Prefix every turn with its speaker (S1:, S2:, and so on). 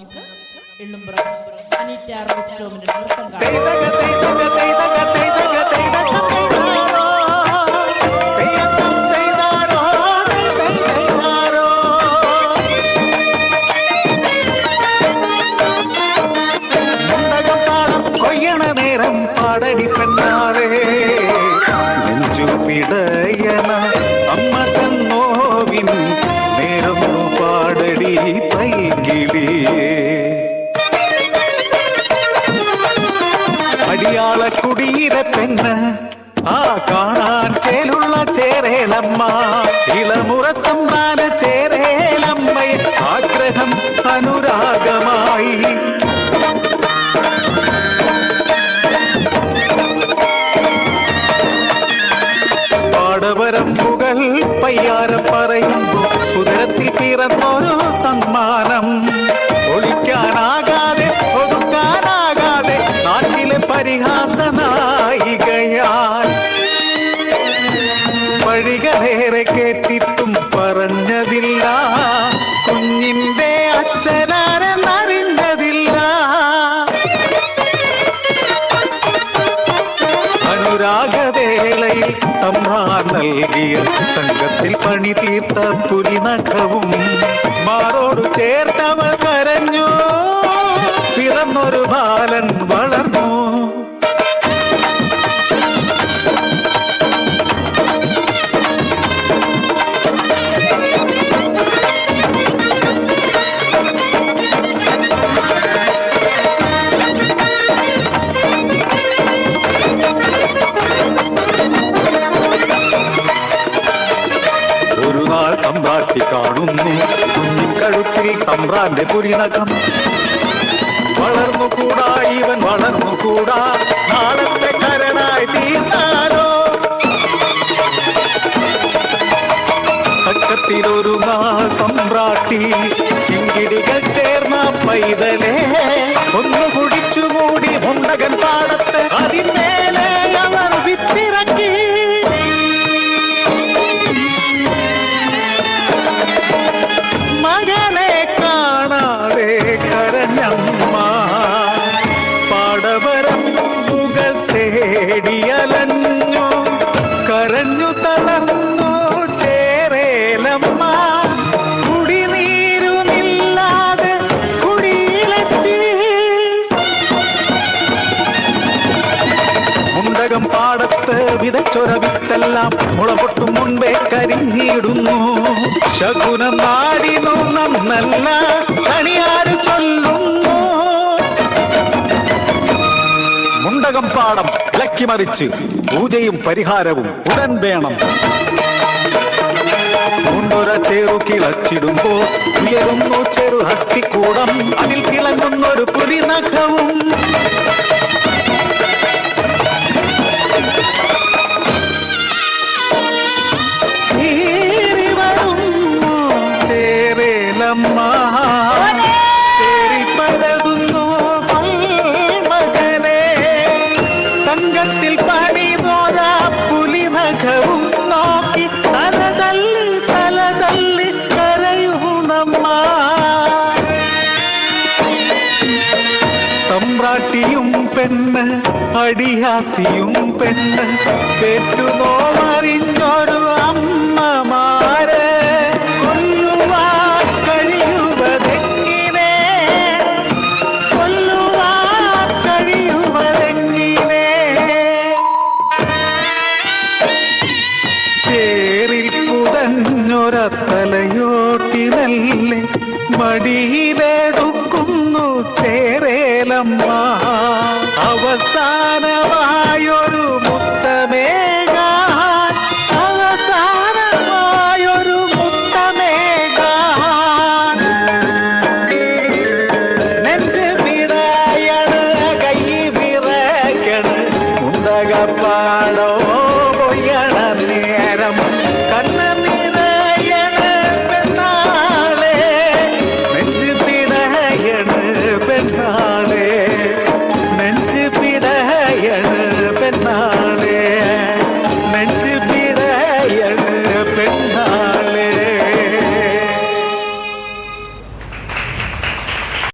S1: Ellumpuram Aneeta rose ടോമിന്റെ നൃത്തം
S2: നേരം പാടടി പെണ്ണാളേ നെഞ്ചു പിടയണ അമ്മ തന്നോവിൻ നേരം പാടടി പൈകിളിയേ അടിയാള കുടിയിര പെണ്ണ് ആ കാണാൻ ചേലുള്ള ചേരേലമ്മ ഇളമുറത്തമ്മാന ചേരേലമ്മയെ ആഗ്രഹം അനുരാഗമായി പാടവരമ്പുകൾ പയ്യാര പറയുമ്പോ ഉദരത്തിൽ പിറന്നൊരു സമ്മാനം ഒളിക്കാനാകാതെ ഒതുക്കാനാകാതെ നാട്ടിലെ പരിഹാസ നായികയാൽ വഴികളേറെ കേട്ടിട്ടും പറഞ്ഞതില്ല കുഞ്ഞിന്റെ അച്ഛനാരെന്നറിഞ്ഞതില്ല അനുരാഗവേളയിൽ തമ്മാൻ നൽകിയ തങ്കത്തിൽ പണി തീർത്ത പുലിനഖവും മാറോടു ചേർത്തവൾ കരഞ്ഞു പിറന്നൊരു ബാലൻ വളർന്നു തമ്പ്രാട്ടി കാണുന്നു കുഞ്ഞിൻ കഴുത്തിൽ തമ്പ്രാന്റെ പുരിനഖം വളർന്നുകൂടാ ഇവൻ വളർന്നുകൂടാ നാളത്തെ കരടായി തീർന്നാലോ തക്കത്തിലൊരു നാൾ തമ്പ്രാട്ടി ചിങ്കിടികൾ ചേർന്ന പൈതലേ ഒന്ന് കുടിച്ചു മൂടി മുണ്ടകൻ പാടത്ത് അതിന്മേലെ അവർ വിത്തിറങ്ങി മകനെ കാണാതെ കരഞ്ഞമ്മ പാടവരമ്പുകൾ തേടിയലഞ്ഞു കരഞ്ഞു തളർന്നു ചേരേലമ്മ കുടിനീരുമില്ലാതെ കുടിയിലെത്തി മുണ്ടകം പാടത്ത് വിതച്ചൊര വിത്തെല്ലാം മുളപൊട്ടും മുൻപേ കരിഞ്ഞിടുന്നു ശകുനം നാടിനു നന്നല്ല കണിയാര് ചൊല്ലുന്നു മുണ്ടകം പാടം ഇളക്കി മറിച്ച് പൂജയും പരിഹാരവും ഉടൻ വേണം മുണ്ടൊര ചേറു കിളച്ചിടുമ്പോ ഉയരുന്നു ചെറു ഹസ്തിക്കൂടം അതിൽ തിളങ്ങുന്നൊരു പുലിനഖവും ചേരി പരതുന്നു മകനെ തങ്കത്തിൽ പണിതോരാ പുലിനഖവും നോക്കി തലതല്ലി കരയുന്നമ്മ തമ്പ്രാട്ടിയും പെണ്ണ് അടിയാത്തിയും പെണ്ണ് പെറ്റുനോമറിഞ്ഞൊരു അമ്മമാര് തലയോട്ടിനല്ലേ മടിയിലെടുക്കുന്നു ചേരേലമ്മ അവസാനമായൊരു